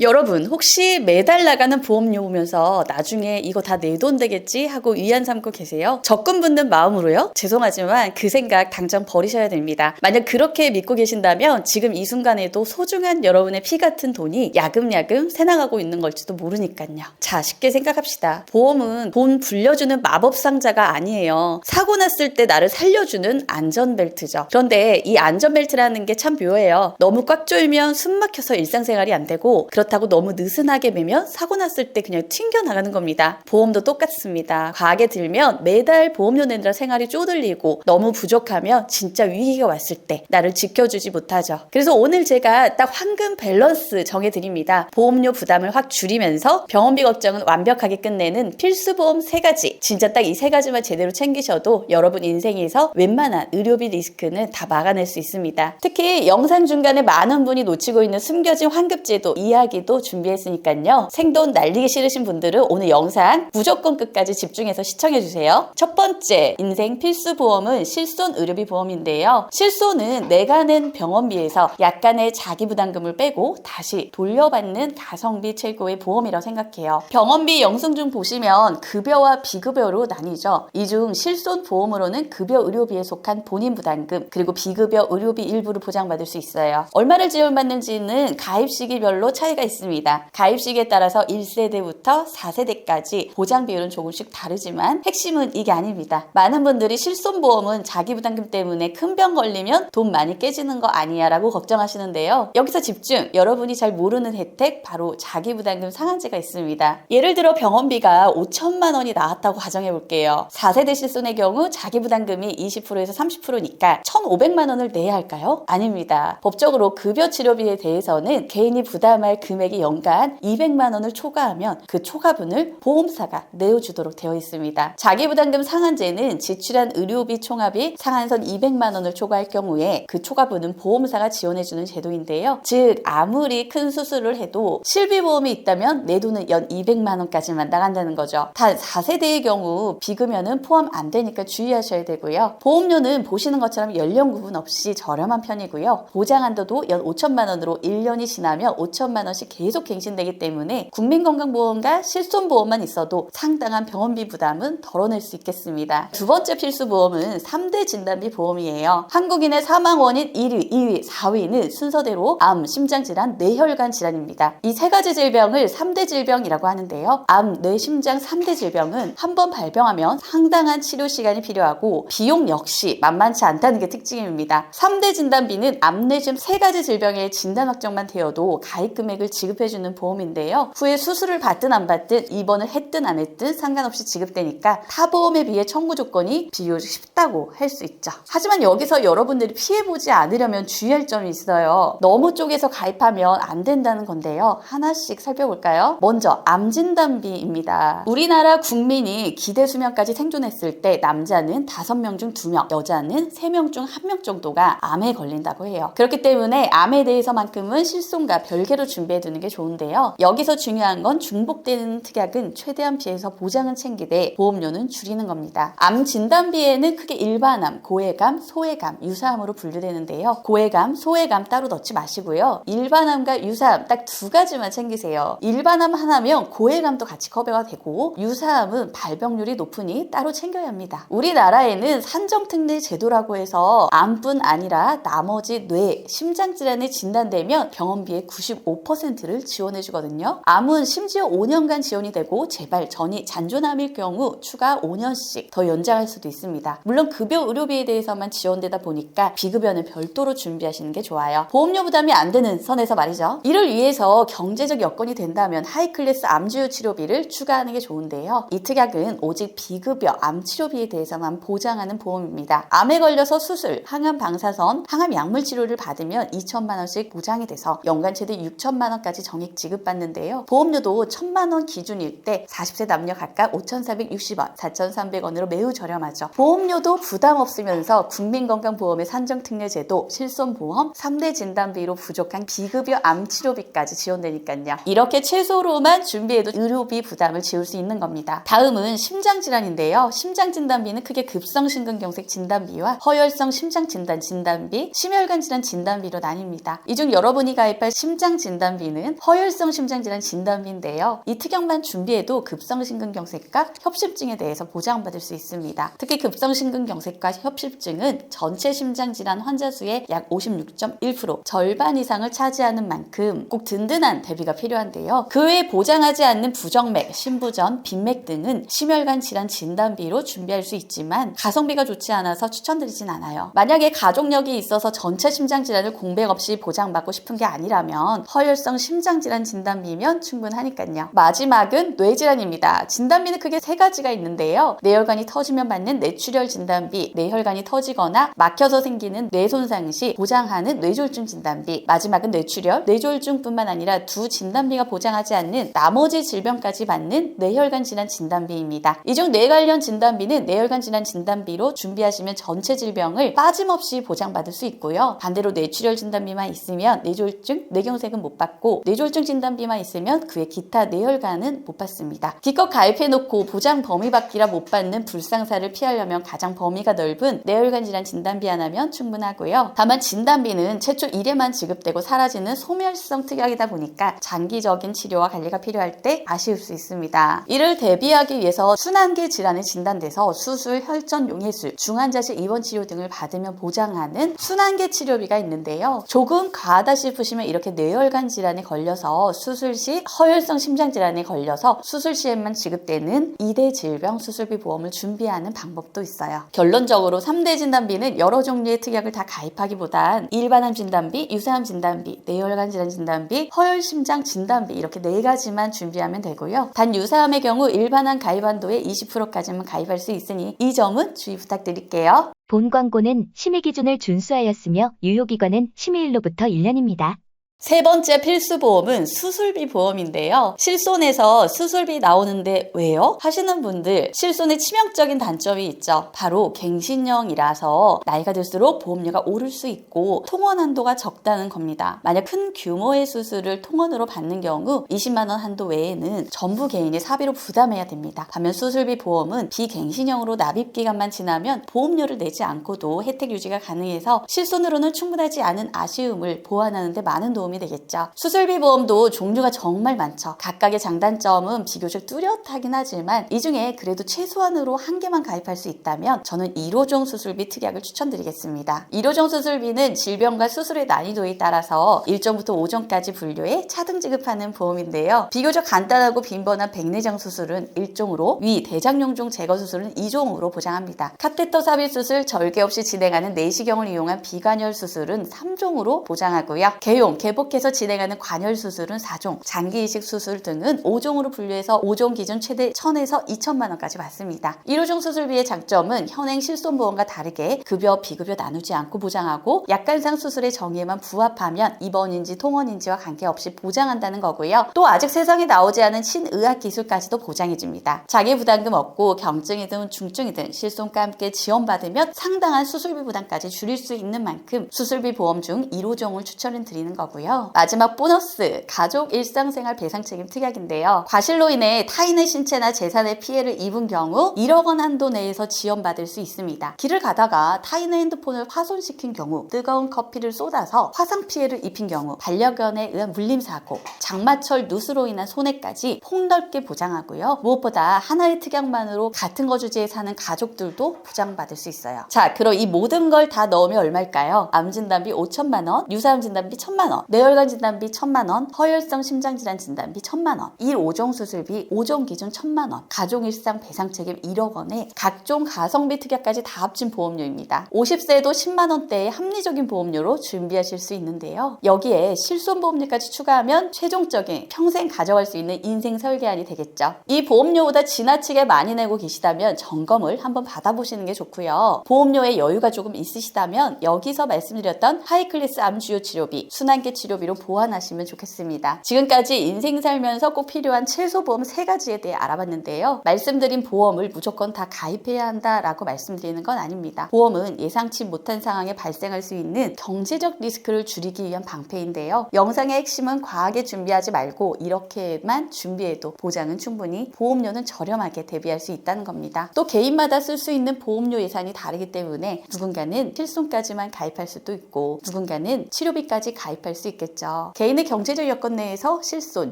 여러분 혹시 매달 나가는 보험료 보면서 나중에 이거 다 내 돈 되겠지 하고 위안 삼고 계세요? 적금 붓는 마음으로요? 죄송하지만 그 생각 당장 버리셔야 됩니다. 만약 그렇게 믿고 계신다면 지금 이 순간에도 소중한 여러분의 피 같은 돈이 야금야금 새나가고 있는 걸지도 모르니까요. 자, 쉽게 생각합시다. 보험은 돈 불려주는 마법상자가 아니에요. 사고 났을 때 나를 살려주는 안전벨트죠. 그런데 이 안전벨트라는 게 참 묘해요. 너무 꽉 조이면 숨 막혀서 일상생활이 안 되고, 그렇다고 너무 느슨하게 매면 사고 났을 때 그냥 튕겨나가는 겁니다. 보험도 똑같습니다. 과하게 들면 매달 보험료 내느라 생활이 쪼들리고, 너무 부족하면 진짜 위기가 왔을 때 나를 지켜주지 못하죠. 그래서 오늘 제가 딱 황금 밸런스 정해드립니다. 보험료 부담을 확 줄이면서 병원비 걱정은 완벽하게 끝내는 필수보험 3가지. 진짜 딱 이 3가지만 제대로 챙기셔도 여러분 인생에서 웬만한 의료비 리스크는 다 막아낼 수 있습니다. 특히 영상 중간에 많은 분이 놓치고 있는 숨겨진 환급제도 이야기도 준비했으니까요. 생돈 날리기 싫으신 분들은 오늘 영상 무조건 끝까지 집중해서 시청해주세요. 첫 번째 인생 필수보험은 실손 의료비 보험인데요. 실손은 내가 낸 병원비에서 약간의 자기부담금을 빼고 다시 돌려받는 가성비 최고의 보험이라고 생각해요. 병원비 영수증 보시면 급여와 비급여로 나뉘죠. 이 중 실손 보험으로는 급여 의료비에 속한 본인 부담금, 그리고 비급여 의료비 일부를 보장받을 수 있어요. 얼마를 지원받는지는 가입 시기별로 차이가 있습니다. 가입 시기에 따라서 1세대부터 4세대까지 보장 비율은 조금씩 다르지만 핵심은 이게 아닙니다. 많은 분들이 실손보험은 자기부담금 때문에 큰 병 걸리면 돈 많이 깨지는 거 아니야 라고 걱정하시는데요. 여기서 집중! 여러분이 잘 모르는 혜택, 바로 자기부담금 상한제가 있습니다. 예를 들어 병원비가 5천만 원이 나왔다고 가정해볼게요. 4세대 실손의 경우 자기부담금이 20%에서 30%니까 1,500만 원을 내야 할까요? 아닙니다. 법적으로 급여 치료비에 대해서는 개인이 부담할 금액이 연간 200만 원을 초과하면 그 초과분을 보험사가 내어주도록 되어 있습니다. 자기부담금 상한제는 지출한 의료비 총합이 상한선 200만 원을 초과할 경우에 그 초과분은 보험사가 지원해주는 제도인데요. 즉 아무리 큰 수술을 해도 실비보험이 있다면 내 돈은 연 200만 원까지만 나간다는 거죠. 단 4세대의 경우 비급여는 포함 안 되니까 주의하셔야 되고요. 보험료는 보시는 것처럼 연령 구분 없이 저렴한 편이고요. 보장 한도도 연 5천만 원으로 1년이 지나면 5천만 원씩 계속 갱신되기 때문에 국민건강보험과 실손보험만 있어도 상당한 병원비 부담은 덜어낼 수 있겠습니다. 두 번째 필수보험은 3대 진단비 보험이에요. 한국인의 사망 원인 1위, 2위, 4위는 순서대로 암, 심장질환, 뇌혈관 질환입니다. 이 3가지 질병을 3대 질병이라고 하는데요. 암, 뇌, 심장 3대 질병은 한 번 발병하면 상당한 치료 시간이 필요하고 비용 역시 만만치 않다는 게 특징입니다. 3대 진단비는 암, 뇌, 심 3가지 질병의 진단 확정만 되어도 가입 금액을 지급해주는 보험인데요. 후에 수술을 받든 안 받든 입원을 했든 안 했든 상관없이 지급되니까 타 보험에 비해 청구 조건이 비교적 쉽다고 할 수 있죠. 하지만 여기서 여러분들이 피해보지 않으려면 주의할 점이 있어요. 너무 쪼개서 가입하면 안 된다는 건데요. 하나씩 살펴볼까요? 먼저 암 진단비입니다. 우리나라 국민이 기대 수명까지 생존했을 때 남자는 5명 중 2명, 여자는 3명 중 1명 정도가 암에 걸린다고 해요. 그렇기 때문에 암에 대해서만큼은 실손과 별개로 준비해 두는 게 좋은데요. 여기서 중요한 건 중복되는 특약은 최대한 피해서 보장은 챙기되 보험료는 줄이는 겁니다. 암 진단비에는 크게 일반암, 고해감, 소해감, 유사암으로 분류되는데요. 고해감, 소해감 따로 넣지 마시고요. 일반암과 유사암 딱 2가지만 챙기세요. 일반암 하나면 고해감도 같이 커버가 되고 유사암은 발병률이 높으니 따로 챙겨야 합니다. 우리나라에는 산정특례 제도라고 해서 암뿐 아니라 나머지 뇌, 심장질환이 진단되면 병원비의 95%를 지원해주거든요. 암은 심지어 5년간 지원이 되고 재발 전이 잔존암일 경우 추가 5년씩 더 연장할 수도 있습니다. 물론 급여 의료비에 대해서만 지원되다 보니까 비급여는 별도로 준비하시는 게 좋아요. 보험료 부담이 안 되는 선에서 말이죠. 이를 위해서 경제적 여건이 된다면 하이클래스 암주요 치료비를 추가하는 게 좋은데요. 이 특약은 오직 비급여 암 치료비에 대해서만 보장하는 보험입니다. 암에 걸려서 수술, 항암 방사선, 항암 약물 치료를 받으면 2천만 원씩 보장이 돼서 연간 최대 6천만 원까지 정액 지급받는데요. 보험료도 1,000만 원 기준일 때 40세 남녀 각각 5,460원, 4,300원으로 매우 저렴하죠. 보험료도 부담 없으면서 국민건강보험의 산정특례제도, 실손보험, 3대 진단비로 부족한 비급여 암 치료비까지 지원되니까요. 이렇게 최소로만 준비해도 의료비 부담을 지울 수 있는 겁니다. 다음은 심장질환인데요. 심장진단비는 크게 급성심근경색 진단비와 허혈성 심장진단 진단비, 심혈관 질환 진단비로 나뉩니다. 이 중 여러분이 가입할 심장진단비 진단비는 허혈성 심장질환 진단비인데요. 이 특약만 준비해도 급성심근경색과 협심증에 대해서 보장받을 수 있습니다. 특히 급성심근경색과 협심증은 전체 심장질환 환자 수의 약 56.1%, 절반 이상을 차지하는 만큼 꼭 든든한 대비가 필요한데요. 그 외에 보장하지 않는 부정맥, 심부전, 빈맥 등은 심혈관 질환 진단비로 준비할 수 있지만 가성비가 좋지 않아서 추천드리진 않아요. 만약에 가족력이 있어서 전체 심장질환을 공백 없이 보장받고 싶은 게 아니라면 허혈성 심장질환 진단비면 충분하니까요. 마지막은 뇌질환입니다. 진단비는 크게 세 가지가 있는데요. 뇌혈관이 터지면 받는 뇌출혈 진단비, 뇌혈관이 터지거나 막혀서 생기는 뇌 손상 시 보장하는 뇌졸중 진단비, 마지막은 뇌출혈, 뇌졸중뿐만 아니라 두 진단비가 보장하지 않는 나머지 질병까지 받는 뇌혈관 질환 진단비입니다. 이 중 뇌 관련 진단비는 뇌혈관 질환 진단비로 준비하시면 전체 질병을 빠짐없이 보장받을 수 있고요. 반대로 뇌출혈 진단비만 있으면 뇌졸중, 뇌경색은 못 받고 뇌졸중 진단비만 있으면 그의 기타 뇌혈관은 못 받습니다. 기껏 가입해놓고 보장 범위 밖이라 못 받는 불상사를 피하려면 가장 범위가 넓은 뇌혈관 질환 진단비 하나면 충분하고요. 다만 진단비는 최초 1회만 지급되고 사라지는 소멸성 특약이다 보니까 장기적인 치료와 관리가 필요할 때 아쉬울 수 있습니다. 이를 대비하기 위해서 순환계 질환이 진단돼서 수술, 혈전, 용해술, 중환자실 입원 치료 등을 받으면 보장하는 순환계 치료비가 있는데요. 조금 과하다 싶으시면 이렇게 뇌혈관 질환에 걸려서 수술 시 허혈성 심장 질환에 걸려서 수술 시에만 지급되는 2대 질병 수술비 보험을 준비하는 방법도 있어요. 결론적으로 3대 진단비는 여러 종류의 특약을 다 가입하기보단 일반암 진단비, 유사암 진단비, 뇌혈관 질환 진단비, 허혈심장 진단비 이렇게 4가지만 준비하면 되고요. 단 유사암의 경우 일반암 가입 한도의 20%까지만 가입할 수 있으니 이 점은 주의 부탁드릴게요. 본 광고는 심의 기준을 준수하였으며 유효기간은 심의일로부터 1년입니다. 세 번째 필수 보험은 수술비 보험인데요. 실손에서 수술비 나오는데 왜요? 하시는 분들, 실손의 치명적인 단점이 있죠. 바로 갱신형이라서 나이가 들수록 보험료가 오를 수 있고 통원 한도가 적다는 겁니다. 만약 큰 규모의 수술을 통원으로 받는 경우 20만 원 한도 외에는 전부 개인이 사비로 부담해야 됩니다. 반면 수술비 보험은 비갱신형으로 납입 기간만 지나면 보험료를 내지 않고도 혜택 유지가 가능해서 실손으로는 충분하지 않은 아쉬움을 보완하는 데 많은 도움이 되겠죠. 수술비 보험도 종류가 정말 많죠. 각각의 장단점은 비교적 뚜렷하긴 하지만 이 중에 그래도 최소한으로 한 개만 가입할 수 있다면 저는 1호종 수술비 특약을 추천드리겠습니다. 1호종 수술비는 질병과 수술의 난이도에 따라서 1종부터 5종까지 분류해 차등 지급하는 보험인데요. 비교적 간단하고 빈번한 백내장 수술은 1종으로, 위 대장용종 제거 수술은 2종으로 보장합니다. 카테터 삽입 수술, 절개 없이 진행하는 내시경을 이용한 비관혈 수술은 3종으로 보장하고요. 개용, 개복해서 진행하는 관혈 수술은 4종, 장기 이식 수술 등은 5종으로 분류해서 5종 기준 최대 1,000에서 2,000만 원까지 받습니다. 1호종 수술비의 장점은 현행 실손보험과 다르게 급여, 비급여 나누지 않고 보장하고 약관상 수술의 정의에만 부합하면 입원인지 통원인지와 관계없이 보장한다는 거고요. 또 아직 세상에 나오지 않은 신의학 기술까지도 보장해줍니다. 자기 부담금 없고 경증이든 중증이든 실손과 함께 지원받으면 상당한 수술비 부담까지 줄일 수 있는 만큼 수술비 보험 중 1호종을 추천을 드리는 거고요. 마지막 보너스, 가족 일상생활 배상 책임 특약인데요. 과실로 인해 타인의 신체나 재산에 피해를 입은 경우 1억 원 한도 내에서 지원받을 수 있습니다. 길을 가다가 타인의 핸드폰을 파손시킨 경우, 뜨거운 커피를 쏟아서 화상 피해를 입힌 경우, 반려견에 의한 물림사고, 장마철 누수로 인한 손해까지 폭넓게 보장하고요. 무엇보다 하나의 특약만으로 같은 거주지에 사는 가족들도 보장받을 수 있어요. 자, 그럼 이 모든 걸 다 넣으면 얼마일까요? 암 진단비 5천만 원, 유사암 진단비 1,000만 원, 뇌혈관 진단비 1,000만 원, 허혈성 심장질환 진단비 1,000만 원, 1호종 수술비 5종 기준 1,000만 원, 가족 일상 배상 책임 1억 원에 각종 가성비 특약까지 다 합친 보험료입니다. 50세도 10만 원대의 합리적인 보험료로 준비하실 수 있는데요. 여기에 실손 보험료까지 추가하면 최종적인 평생 가져갈 수 있는 인생 설계안이 되겠죠. 이 보험료보다 지나치게 많이 내고 계시다면 점검을 한번 받아보시는 게 좋고요. 보험료에 여유가 조금 있으시다면 여기서 말씀드렸던 하이클래스 암 주요 치료비, 순환계 치료비로 보완하시면 좋겠습니다. 지금까지 인생 살면서 꼭 필요한 최소 보험 3가지에 대해 알아봤는데요. 말씀드린 보험을 무조건 다 가입해야 한다라고 말씀드리는 건 아닙니다. 보험은 예상치 못한 상황에 발생할 수 있는 경제적 리스크를 줄이기 위한 방패인데요. 영상의 핵심은 과하게 준비하지 말고 이렇게만 준비해도 보장은 충분히, 보험료는 저렴하게 대비할 수 있다는 겁니다. 또 개인마다 쓸 수 있는 보험료 예산이 다르기 때문에 누군가는 실손까지만 가입할 수도 있고 누군가는 치료비까지 가입할 수 있고 있겠죠. 개인의 경제적 여건 내에서 실손,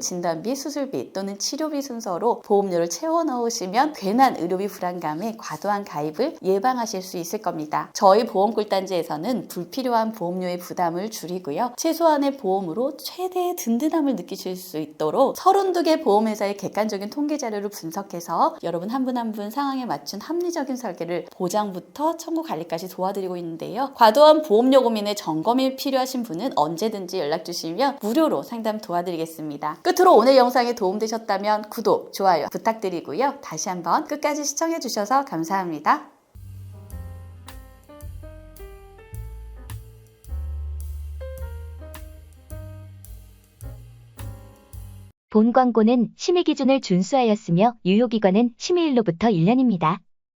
진단비, 수술비 또는 치료비 순서로 보험료를 채워 넣으시면 괜한 의료비 불안감에 과도한 가입을 예방하실 수 있을 겁니다. 저희 보험꿀단지에서는 불필요한 보험료의 부담을 줄이고요. 최소한의 보험으로 최대의 든든함을 느끼실 수 있도록 32개 보험회사의 객관적인 통계 자료를 분석해서 여러분 한 분 한 분 상황에 맞춘 합리적인 설계를 보장부터 청구 관리까지 도와드리고 있는데요. 과도한 보험료 고민에 점검이 필요하신 분은 언제든지 연락 주시면 무료로 상담 도와드리겠습니다. 끝으로 오늘 영상에 도움되셨다면 구독, 좋아요 부탁드리고요. 다시 한번 끝까지 시청해 주셔서 감사합니다. 본 광고는 심의 기준을 준수하였으며 유효기간은 심의일로부터 1년입니다.